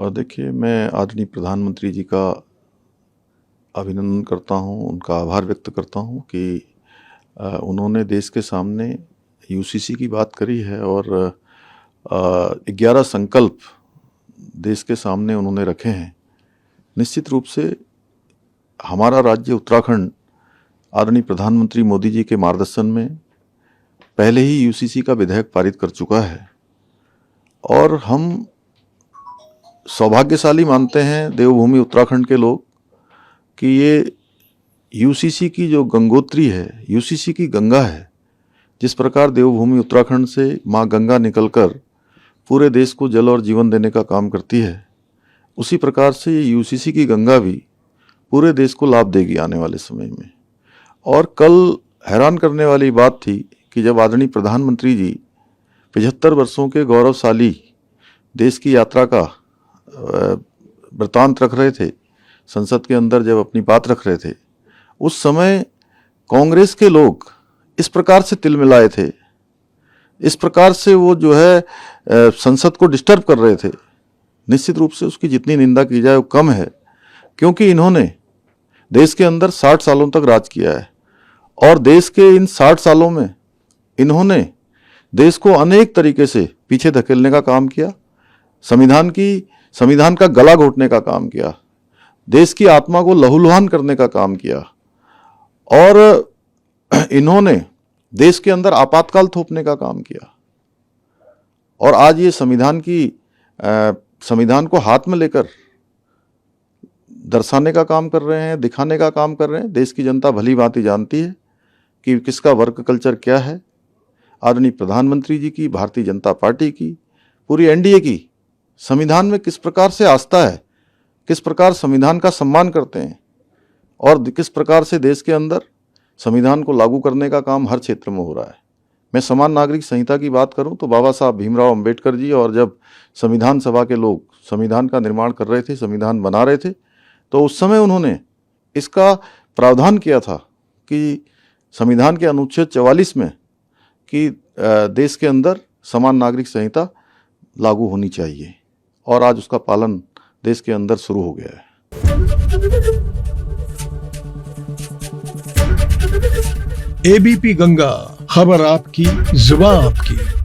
देखिए, मैं आदरणीय प्रधानमंत्री जी का अभिनंदन करता हूँ, उनका आभार व्यक्त करता हूँ कि उन्होंने देश के सामने यूसीसी की बात करी है और 11 संकल्प देश के सामने उन्होंने रखे हैं। निश्चित रूप से हमारा राज्य उत्तराखंड आदरणीय प्रधानमंत्री मोदी जी के मार्गदर्शन में पहले ही यूसीसी का विधेयक पारित कर चुका है और हम सौभाग्यशाली मानते हैं देवभूमि उत्तराखंड के लोग कि ये यूसीसी की जो गंगोत्री है, यूसीसी की गंगा है। जिस प्रकार देवभूमि उत्तराखंड से माँ गंगा निकलकर पूरे देश को जल और जीवन देने का काम करती है, उसी प्रकार से ये यूसीसी की गंगा भी पूरे देश को लाभ देगी आने वाले समय में। और कल हैरान करने वाली बात थी कि जब आदरणीय प्रधानमंत्री जी 75 वर्षों के गौरवशाली देश की यात्रा का वृतांत रख रहे थे, संसद के अंदर जब अपनी बात रख रहे थे, उस समय कांग्रेस के लोग इस प्रकार से तिलमिलाए थे, इस प्रकार से वो जो है संसद को डिस्टर्ब कर रहे थे। निश्चित रूप से उसकी जितनी निंदा की जाए वो कम है, क्योंकि इन्होंने देश के अंदर 60 सालों तक राज किया है और देश के इन 60 सालों में इन्होंने देश को अनेक तरीके से पीछे धकेलने का काम किया, संविधान का गला घोटने का काम किया, देश की आत्मा को लहूलुहान करने का काम किया और इन्होंने देश के अंदर आपातकाल थोपने का काम किया। और आज ये संविधान को हाथ में लेकर दर्शाने का काम कर रहे हैं, दिखाने का काम कर रहे हैं। देश की जनता भली भांति जानती है कि किसका वर्क कल्चर क्या है। आदरणीय प्रधानमंत्री जी की, भारतीय जनता पार्टी की, पूरी एनडीए की संविधान में किस प्रकार से आस्था है, किस प्रकार संविधान का सम्मान करते हैं और किस प्रकार से देश के अंदर संविधान को लागू करने का काम हर क्षेत्र में हो रहा है। मैं समान नागरिक संहिता की बात करूं तो बाबा साहब भीमराव अंबेडकर जी और जब संविधान सभा के लोग संविधान का निर्माण कर रहे थे, संविधान बना रहे थे, तो उस समय उन्होंने इसका प्रावधान किया था कि संविधान के अनुच्छेद 44 में कि देश के अंदर समान नागरिक संहिता लागू होनी चाहिए और आज उसका पालन देश के अंदर शुरू हो गया है। एबीपी गंगा, खबर आपकी, जुबान आपकी।